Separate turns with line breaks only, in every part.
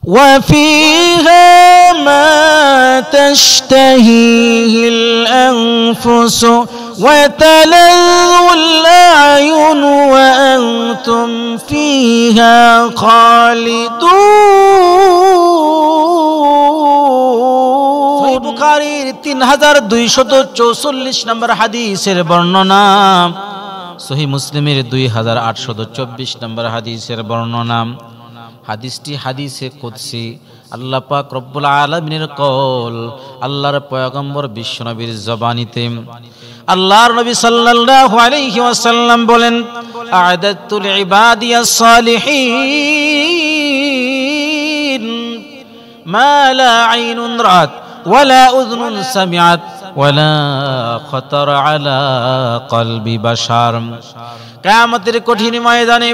وفيها ما تشتهيه الأنفس وتلذ الأعين وأنتم فيها خالدون বুখারীর 3244 নম্বর হাদিসের বর্ণনা, সহিহ মুসলিমের 2824 নম্বর হাদিসের বর্ণনা। হাদিসটি হাদিসে কুদসি, আল্লাহ পাক রব্বুল আলামিনের কওল, আল্লাহর পয়গম্বর বিশ্বনবীর জবানিতে। আল্লাহর নবী সাল্লাল্লাহু আলাইহি ওয়াসাল্লাম বলেন, আ'দাতু লিইবাদিয়াস সালিহিন মা লা আইনুন রাআত ওয়ালা উযনুন সামিআত ওয়ালা খাতারা আলা কলবি বাশার। কিয়ামতের কঠিন ময়দানে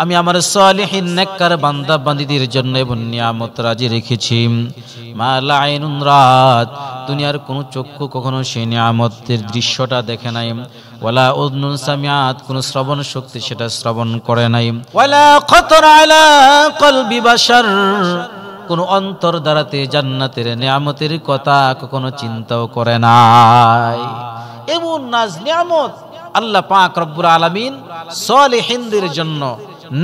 আমি আমার সালিহিন নেককার বান্দা বান্দীদের জন্য এবং নিয়ামত রাজি রেখেছি। মা লা আইনুন রাত, দুনিয়ার কোন চক্ষু কখনো সেই নিয়ামতের দৃশ্যটা দেখে নাই। ওয়ালা উযনুন সামিআত, কোন শ্রবণ শক্তি সেটা শ্রবণ করে নাই। ওয়ালা খাতারা আলা কলবি বাশার, কোন অন্তর দ্বারাতে জান্নাতের নিয়ামতের কথা কখনো চিন্তাও করে নাই। এমন নাজ নিয়ামত আল্লাহ পাক রব্বুল আলামিন সালিহিনদের জন্য,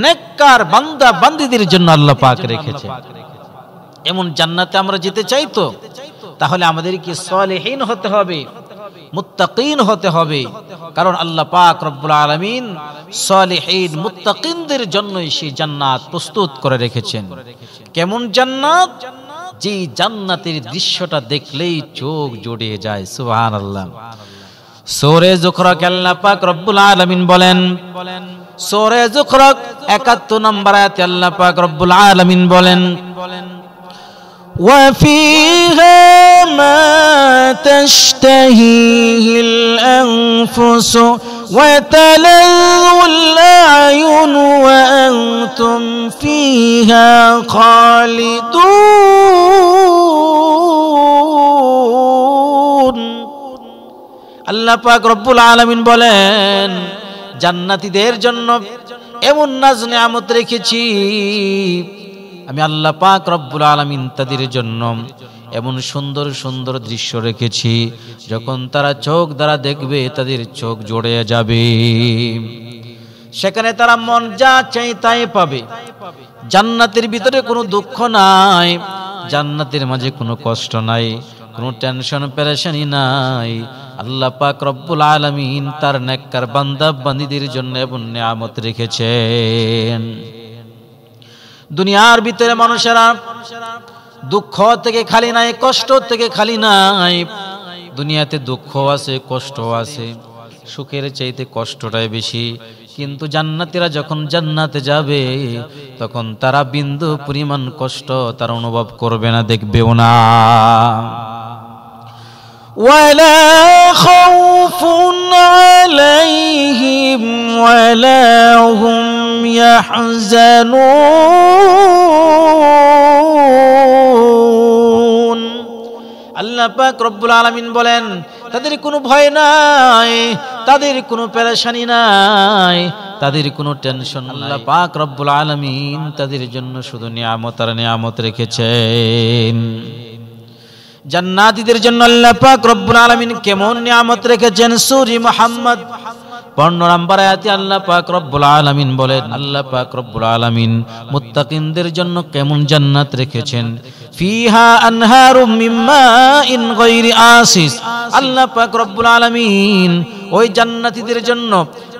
নেককার বান্দা বান্দীদের জন্য আল্লাহ পাক রেখেছে। এমন জান্নাতে আমরা যেতে চাই তো, তাহলে আমাদেরকে সালিহিন হতে হবে, মুত্তাকিন হতে হবে। কারণ আল্লাহ পাক রব্বুল আলামিন সালিহিন মুত্তাকিনদের জন্যই সেই জান্নাত প্রস্তুত করে রেখেছেন। কেমন জান্নাত? যে জান্নাতের দৃশ্যটা দেখলেই চোখ জুড়িয়ে যায়। সুবহানাল্লাহ। সূরা যুখরাক আল্লাহ পাক রব্বুল আলামিন বলেন, সূরা যুখরাক 71 নম্বর আয়াতে আল্লাহ পাক রব্বুল আলামিন বলেন, وفيها ما تشتهيه الأنفس وتلذ الأعين وأنتم فيها خالدون। আল্লাহ পাক রব্বুল আলামিন বলেন, জান্নাতীদের জন্য এমন নাজ নিয়ামত রেখেছি আমি আল্লাহ পাক রব্বুল আলামিন, তাদের জন্য এমন সুন্দর সুন্দর দৃশ্য রেখেছি, যখন তারা চোখ দ্বারা দেখবে তাদের চোখ জুড়ে যাবে। সেখানে তারা মন যা চাই তাই পাবে। জান্নাতের ভিতরে কোনো দুঃখ নাই, জান্নাতের মাঝে কোনো কষ্ট নাই, কোনো টেনশন পেরেশানি নাই। আল্লাহ পাক রব্বুল আলামিন তার নেককার বান্দা বান্দীদের জন্য এমন নিয়ামত রেখেছেন। দুনিয়ার ভিতরে মানুষেরা দুঃখ থেকে খালি নাই, কষ্ট থেকে খালি নাই। দুনিয়াতে দুঃখ আছে, কষ্ট আছে, সুখের চাইতে কষ্টটাই বেশি। কিন্তু জান্নাতীরা যখন জান্নাতে যাবে, তখন তারা বিন্দু পরিমাণ কষ্ট তারা অনুভব করবে না, দেখবেও না। ওয়ালা খাউফুন আলাইহিম ওয়ালা হুম ইয়াহজানুন। আল্লাহ পাক রব্বুল আলামিন বলেন, তাদের কোনো ভয় নাই, তাদের কোনো পেরেশানি নাই, তাদের কোনো টেনশন নাই। আল্লাহ পাক রব্বুল আলামিন তাদের জন্য শুধু নিয়ামত আর নিয়ামত রেখেছেন। জান্নাতীদের জন্য আল্লাহ পাক রব্বুল আলামিন কেমন নিয়ামত রেখেছেন? সূরা মুহাম্মদ 15 নম্বর আয়াতে আল্লাহ পাক রব্বুল আলামিন বলেন, আল্লাহ পাক রব্বুল আলামিন মুত্তাকিনদের জন্য কেমন জান্নাত রেখেছেন। ফিহা আনহারুম মিন মাইন গায়রি আসিস। আল্লাহ পাক রব্বুল আলামিন ওই জান্নাতীদের জন্য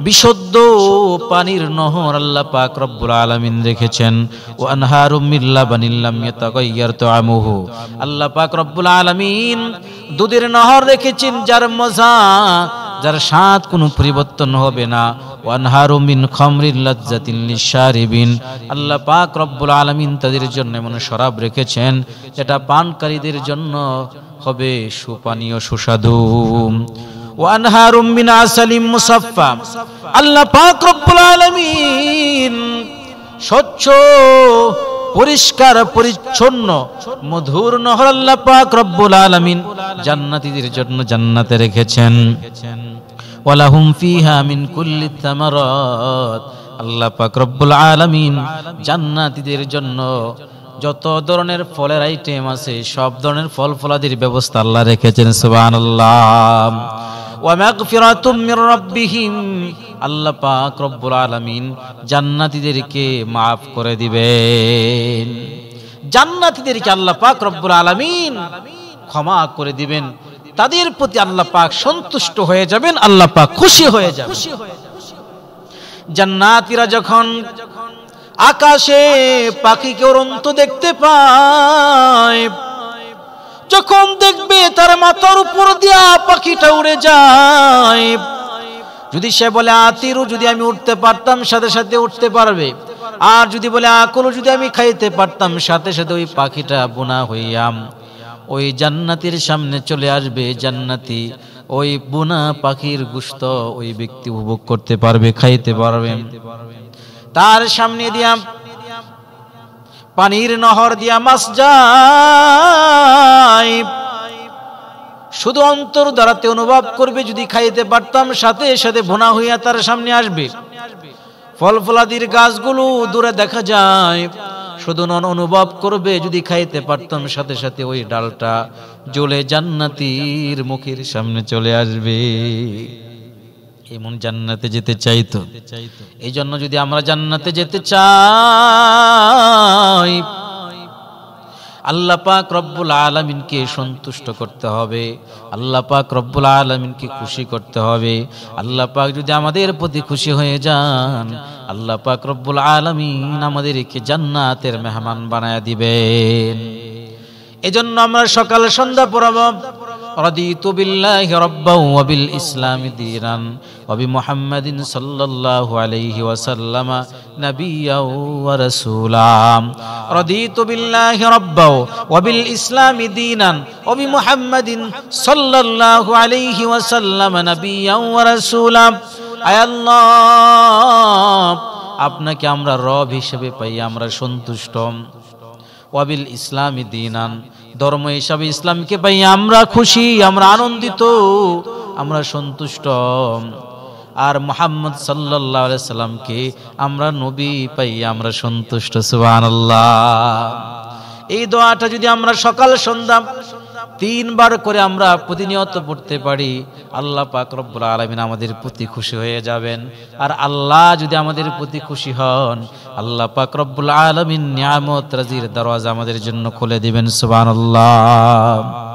বিশুদ্ধ পানির নহর আল্লাহ পাক রব্বুল আলামিন রেখেছেন। ওয়া আনহারুম মিন লাবানিন লাম ইয়াতাগায়্যার তা'আমুহু। আল্লাহ পাক রব্বুল আলামিন দুধের নহর রেখেছেন, যার মজা, যার স্বাদ কোনো পরিবর্তন হবে না। ওয়া আনহারুম মিন খামরিন লাযযাতিন লিশারিবিন। আল্লাহ পাক রব্বুল আলামিন তাদের জন্য এমন শরাব রেখেছেন যেটা পানকারীদের জন্য হবে সুপানীয়, সুস্বাদু। ওয়া আনহারুম মিন আসালিম মুসাফফা। আল্লাহ পাক রব্বুল আলামিন স্বচ্ছ পরিষ্কার পরিচ্ছন্ন মধুর নহর আল্লাহ পাক রব্বুল আলামিন জান্নাতীদের জন্য জান্নাতে রেখেছেন। ওয়ালাহুম ফিহা মিন কুল্লি থামারাত। আল্লাহ পাক রব্বুল আলামিন জান্নাতীদের জন্য যত ধরনের ফলের আইটেম আছে সব ধরনের ফল ফলাদির ব্যবস্থা আল্লাহ রেখেছেন সুবহানাল্লাহ। ওয়া মাগফিরাতুম মির রাব্বিহিম, আল্লাহ পাক রব্বুল আলামিন জান্নাতীদেরকে maaf করে দিবেন। জান্নাতীদেরকে আল্লাহ পাক রব্বুল আলামিন ক্ষমা করে দিবেন, তাদের প্রতি আল্লাহ পাক সন্তুষ্ট হয়ে যাবেন, আল্লাহ পাক খুশি হয়ে যাবেন। জান্নাতীরা যখন আকাশে পাখিকে উড়ন্ত দেখতে পায়, যখন দেখবে তার মাথার উপর দিয়া পাখিটা উড়ে যায়, যদি সে বলে আতিরু, যদি আমি উঠতে পারতাম সাথে সাথে উঠতে পারবে, আর যদি বলে আকুলু, যদি আমি খাইতে পারতাম সাথে সাথে ওই পাখিটা বোনা হইয়াম ওই জান্নাতীর সামনে চলে আসবে। জান্নাতি ওই বোনা পাখির গোশত ওই ব্যক্তি উপভোগ করতে পারবে, খাইতে পারবে। তার সামনে দিয়া পানির নহর দিয়া মাছ যায়, শুধু অন্তর দ্বারাতে অনুভব করবে, যদি খাইতে পারতাম সাথে সাথে বোনা হইয়া তার সামনে আসবে। ফল ফলাদির গাছগুলো দূরে দেখা যায়, শুধু অনুভব করবে, যদি খাইতে পারতাম সাথে সাথে ওই ডালটা জ্বলে জান্নাতীর মুখের সামনে চলে আসবে। এমন জান্নাতে যেতে চাইতো। এই জন্য যদি আমরা জান্নাতে যেতে চাই, আল্লাহ পাক রব্বুল আলামিনকে সন্তুষ্ট করতে হবে, আল্লাহ পাক রব্বুল আলামিনকে খুশি করতে হবে। আল্লাহ পাক যদি আমাদের প্রতি খুশি হয়ে যান, আল্লাহ পাক রব্বুল আলামিন আমাদেরকে জান্নাতের মেহমান বানায় দিবেন। এজন্য আমরা সকাল সন্ধ্যা পড়ব রাদিতু বিল্লাহি রাব্বান ওয়া বিল ইসলামি দীনান ওয়া বিমুহাম্মাদিন সাল্লাল্লাহু আলাইহি ওয়াসাল্লাম নাবিয়্যান ওয়া রাসূলা। রাদিতু বিল্লাহি রাব্বান ওয়া বিল ইসলামি দীনান ওয়া বিমুহাম্মাদিন সাল্লাল্লাহু আলাইহি ওয়াসাল্লাম নাবিয়্যান ওয়া রাসূলা। আয় আল্লাহ, আপনাকে আমরা রব হিসেবে পাই, আমরা সন্তুষ্ট। ওয়াবিল ইসলামি দীনান, ধর্ম হিসাবে ইসলামকে পাই আমরা খুশি, আমরা আনন্দিত, আমরা সন্তুষ্ট। আর মুহাম্মদ সাল্লাল্লাহু আলাইহি সাল্লামকে আমরা নবী পাই, আমরা সন্তুষ্ট। সুবহানাল্লাহ। এই দোয়াটা যদি আমরা সকাল সন্ধ্যা 3 বার করে আমরা প্রতিনিয়ত পড়তে পারি, আল্লাহ পাক রব্বুল আলামিন আমাদের প্রতি খুশি হয়ে যাবেন। আর আল্লাহ যদি আমাদের প্রতি খুশি হন, আল্লাহ পাক রব্বুল আলামিন নিয়ামত রাজির দরওয়াজা আমাদের জন্য খুলে দিবেন। সুবহানাল্লাহ।